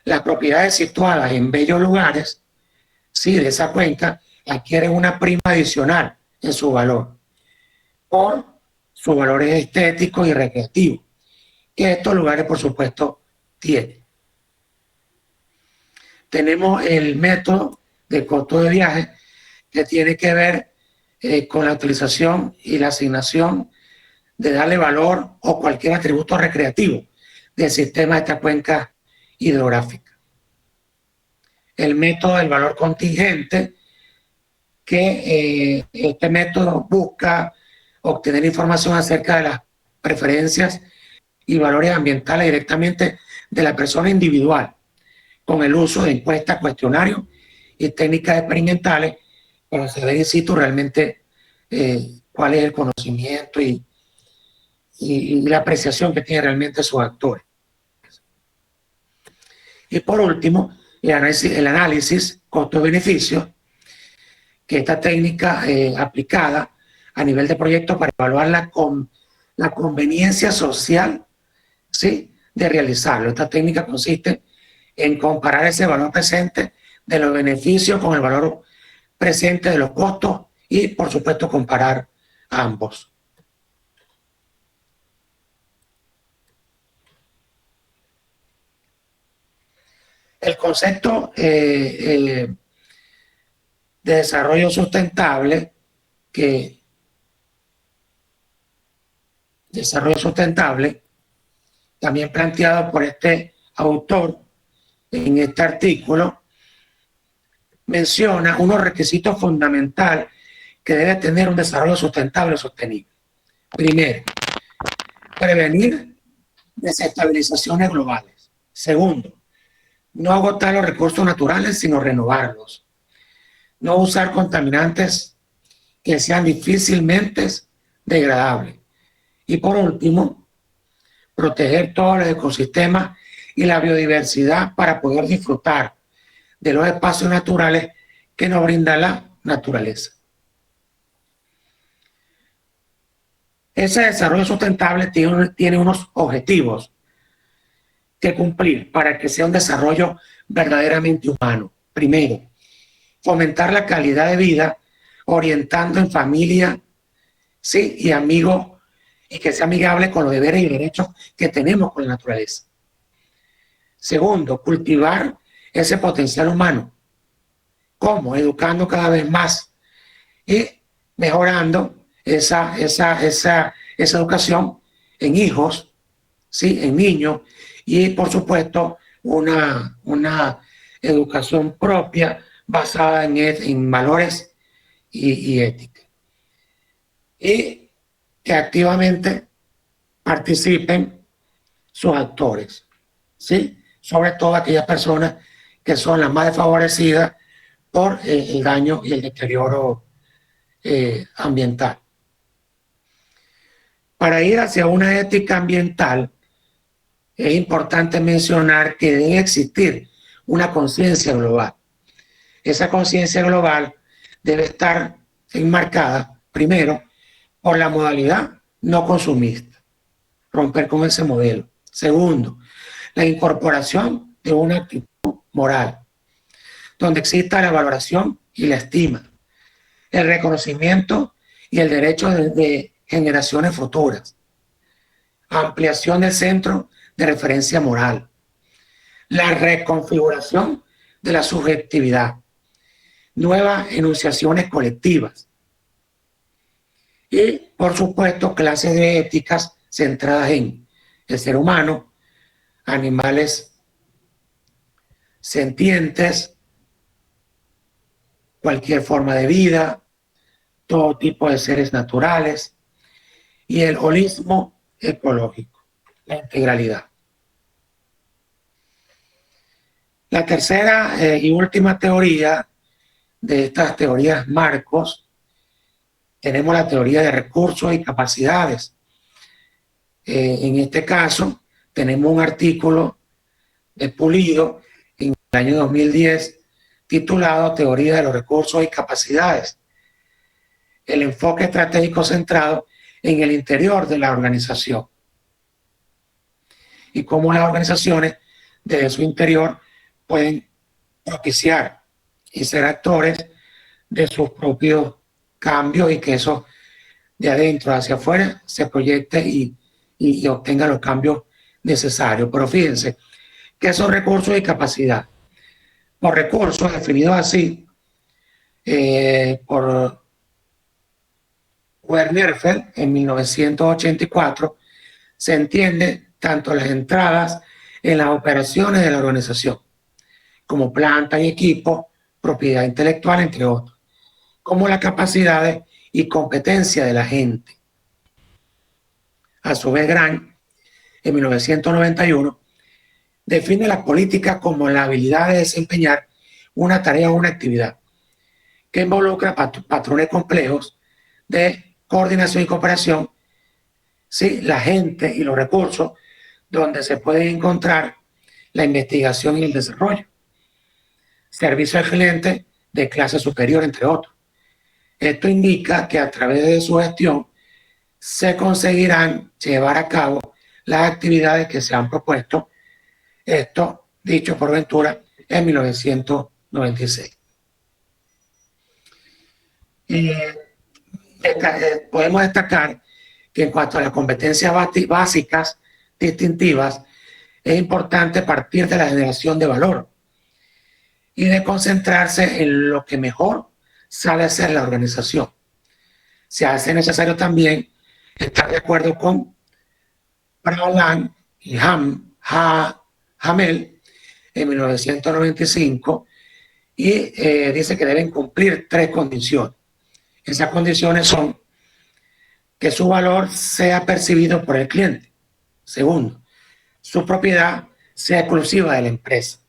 Las propiedades situadas en bellos lugares, sí, de esa cuenca, adquieren una prima adicional en su valor por sus valores estéticos y recreativos, que estos lugares, por supuesto, tienen. Tenemos el método de costo de viaje, que tiene que ver con la utilización y la asignación de darle valor o cualquier atributo recreativo del sistema de esta cuenca hidrográfica. El método del valor contingente, que este método busca obtener información acerca de las preferencias y valores ambientales directamente de la persona individual, con el uso de encuestas, cuestionarios y técnicas experimentales para saber in situ realmente cuál es el conocimiento y la apreciación que tienen realmente sus actores. Y por último, el análisis costo-beneficio, que esta técnica aplicada a nivel de proyecto para evaluar la conveniencia social, ¿sí?, de realizarlo. Esta técnica consiste en comparar ese valor presente de los beneficios con el valor presente de los costos y, por supuesto, comparar ambos. El concepto de desarrollo sustentable, también planteado por este autor en este artículo, menciona unos requisitos fundamentales que debe tener un desarrollo sustentable o sostenible. Primero, prevenir desestabilizaciones globales. Segundo, no agotar los recursos naturales, sino renovarlos. No usar contaminantes que sean difícilmente degradables. Y por último, proteger todos los ecosistemas y la biodiversidad para poder disfrutar de los espacios naturales que nos brinda la naturaleza. Ese desarrollo sustentable tiene unos objetivos que cumplir para que sea un desarrollo verdaderamente humano. Primero, fomentar la calidad de vida orientando en familia, sí, y amigos, y que sea amigable con los deberes y derechos que tenemos con la naturaleza. Segundo, cultivar ese potencial humano. ¿Cómo? Educando cada vez más y mejorando esa educación en hijos, ¿sí?, en niños, y por supuesto una educación propia basada en valores y ética. Y que activamente participen sus actores, ¿sí?, sobre todo aquellas personas que son las más desfavorecidas por el daño y el deterioro ambiental. Para ir hacia una ética ambiental, es importante mencionar que debe existir una conciencia global. Esa conciencia global debe estar enmarcada, primero, por la modalidad no consumista, romper con ese modelo. Segundo, la incorporación de una actitud moral, donde exista la valoración y la estima, el reconocimiento y el derecho de generaciones futuras, ampliación del centro de referencia moral, la reconfiguración de la subjetividad, nuevas enunciaciones colectivas y, por supuesto, clases de éticas centradas en el ser humano, animales sentientes, cualquier forma de vida, todo tipo de seres naturales y el holismo ecológico, la integralidad. La tercera y última teoría de estas teorías marcos, tenemos la teoría de recursos y capacidades, En este caso, tenemos un artículo de Pulido en el año 2010 titulado Teoría de los recursos y capacidades. El enfoque estratégico centrado en el interior de la organización y cómo las organizaciones desde su interior pueden propiciar y ser actores de sus propios cambios y que eso de adentro hacia afuera se proyecte y obtenga los cambios necesarios. Pero fíjense que son recursos y capacidad. Los recursos definidos así por Wernerfeld en 1984 se entiende tanto las entradas en las operaciones de la organización como planta y equipo, propiedad intelectual, entre otros, como las capacidades y competencia de la gente. A su vez, Grant, en 1991, define la política como la habilidad de desempeñar una tarea o una actividad que involucra patrones complejos de coordinación y cooperación, ¿sí? La gente y los recursos donde se puede encontrar la investigación y el desarrollo, servicio al cliente de clase superior, entre otros. Esto indica que a través de su gestión se conseguirán llevar a cabo las actividades que se han propuesto, esto dicho por Ventura en 1996. Podemos destacar que en cuanto a las competencias básicas distintivas, es importante partir de la generación de valor y de concentrarse en lo que mejor sabe hacer la organización. Se hace necesario también estar de acuerdo con Brauland y Hamel en 1995 y dice que deben cumplir 3 condiciones. Esas condiciones son que su valor sea percibido por el cliente. Segundo, su propiedad sea exclusiva de la empresa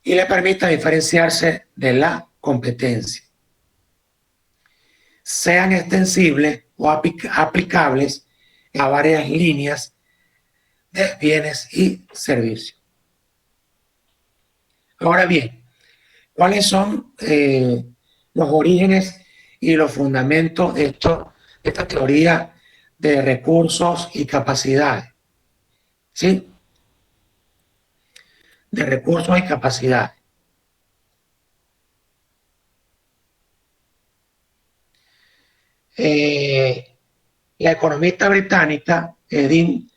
y le permita diferenciarse de la competencia. Sean extensibles o aplicables a varias líneas de bienes y servicios. Ahora bien, ¿cuáles son los orígenes y los fundamentos de esta teoría de recursos y capacidades? ¿Sí? De recursos y capacidades. La economista británica Edith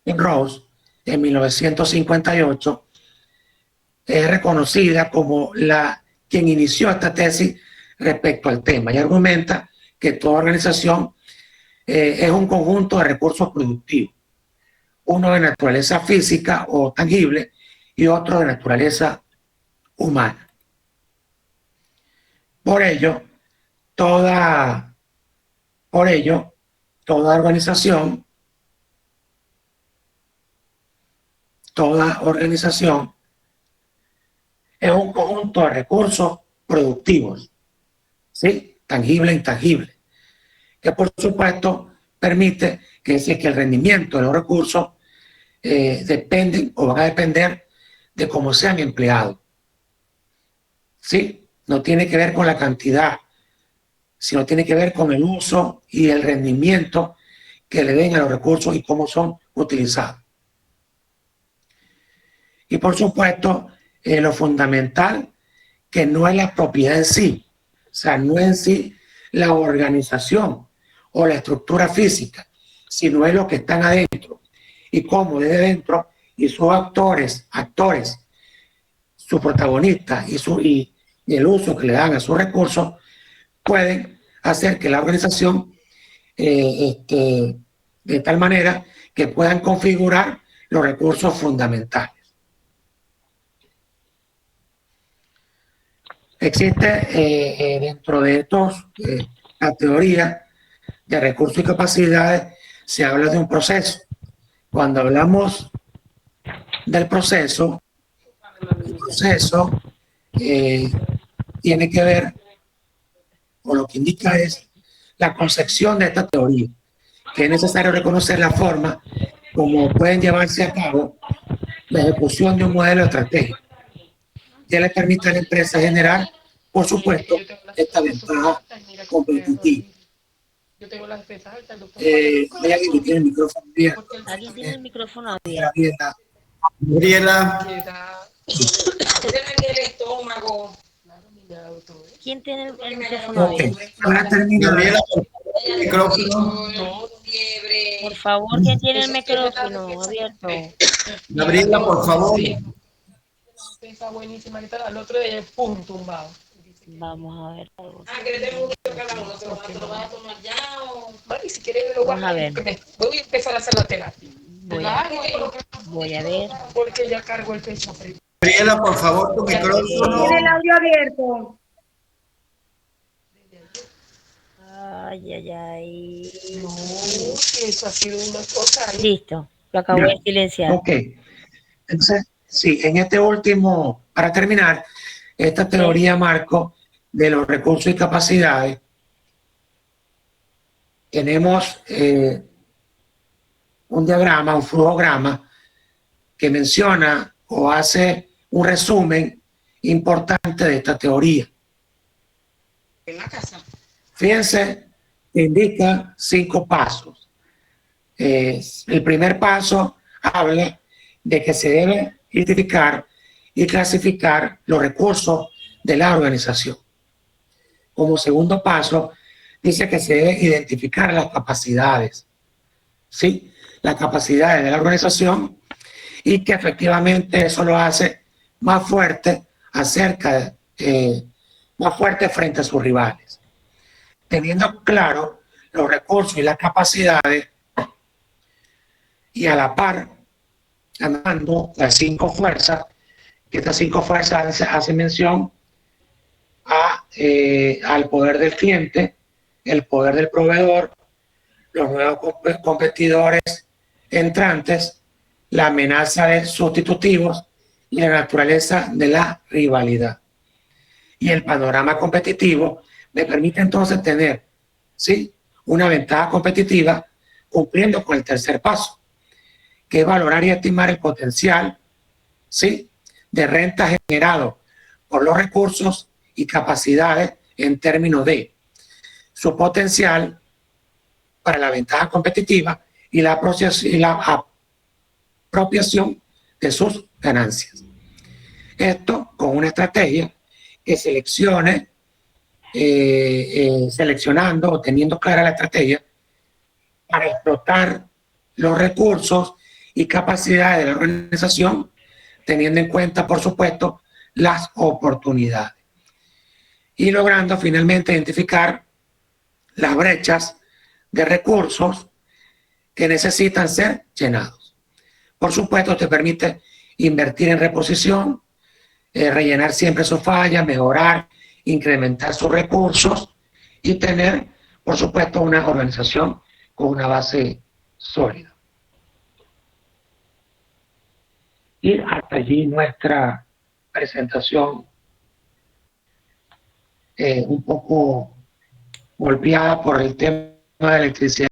Rose, en 1958, es reconocida como quien inició esta tesis respecto al tema y argumenta que toda organización es un conjunto de recursos productivos, uno de naturaleza física o tangible y otro de naturaleza humana. Por ello, toda organización es un conjunto de recursos productivos, ¿sí? Tangible e intangible, que por supuesto permite que el rendimiento de los recursos dependen o van a depender de cómo sean empleados. ¿Sí? No tiene que ver con la cantidad, sino tiene que ver con el uso y el rendimiento que le den a los recursos y cómo son utilizados. Y por supuesto, lo fundamental, que no es la propiedad en sí, o sea, no es en sí la organización o la estructura física, sino es lo que están adentro y cómo desde dentro y sus actores, sus protagonistas y el uso que le dan a sus recursos pueden hacer que la organización de tal manera que puedan configurar los recursos fundamentales. Existe dentro de la teoría de recursos y capacidades, se habla de un proceso. Cuando hablamos del proceso, el proceso tiene que ver, o lo que indica es la concepción de esta teoría, que es necesario reconocer la forma como pueden llevarse a cabo la ejecución de un modelo estratégico que le permita a la empresa generar, por supuesto, esta ventaja competitiva. Yo tengo las defensas altas, el doctor Hay alguien que tiene el micrófono abierto. Alguien tiene el micrófono abierto. Gabriela, el estómago. ¿Quién tiene el micrófono Ok, abierto? para terminar, Gabriela, el micrófono. Por favor, ¿quién tiene el micrófono abierto? Gabriela, por favor. Está buenísima, que tal, al otro día, pum, tumbado. Vamos a ver algo. Que le tengo mucho cada uno, ¿te lo vas a tomar ya o...? Bueno, y si quieres lo Vamos a ver. voy a empezar a hacer la terapia. Voy a ver. Porque ya cargo el peso. Gabriela, por favor, tu micrófono. Tiene el audio abierto. Ay, ay, ay. No, eso ha sido una cosa. Listo, lo acabo de silenciar. ok. Entonces, sí, en este último, para terminar, esta teoría marco de los recursos y capacidades, tenemos un diagrama, un flujograma que menciona o hace un resumen importante de esta teoría. En la casa. Fíjense, indica 5 pasos. El primer paso habla de que se debe identificar y clasificar los recursos de la organización. Como segundo paso, dice que se debe identificar las capacidades, ¿sí? Las capacidades de la organización y que efectivamente eso lo hace más fuerte más fuerte frente a sus rivales. Teniendo claro los recursos y las capacidades y a la par ganando las 5 fuerzas, que estas 5 fuerzas hacen mención al poder del cliente, el poder del proveedor, los nuevos competidores entrantes, la amenaza de sustitutivos y la naturaleza de la rivalidad. Y el panorama competitivo me permite entonces tener, ¿sí?, una ventaja competitiva cumpliendo con el tercer paso, que es valorar y estimar el potencial, ¿sí?, de renta generado por los recursos y capacidades en términos de su potencial para la ventaja competitiva y la apropiación de sus ganancias. Esto con una estrategia que seleccionando o teniendo clara la estrategia para explotar los recursos y capacidades de la organización, teniendo en cuenta, por supuesto, las oportunidades. Y logrando finalmente identificar las brechas de recursos que necesitan ser llenados. Por supuesto, te permite invertir en reposición, rellenar siempre sus fallas, mejorar, incrementar sus recursos y tener, por supuesto, una organización con una base sólida. Y hasta allí nuestra presentación, un poco golpeada por el tema de electricidad.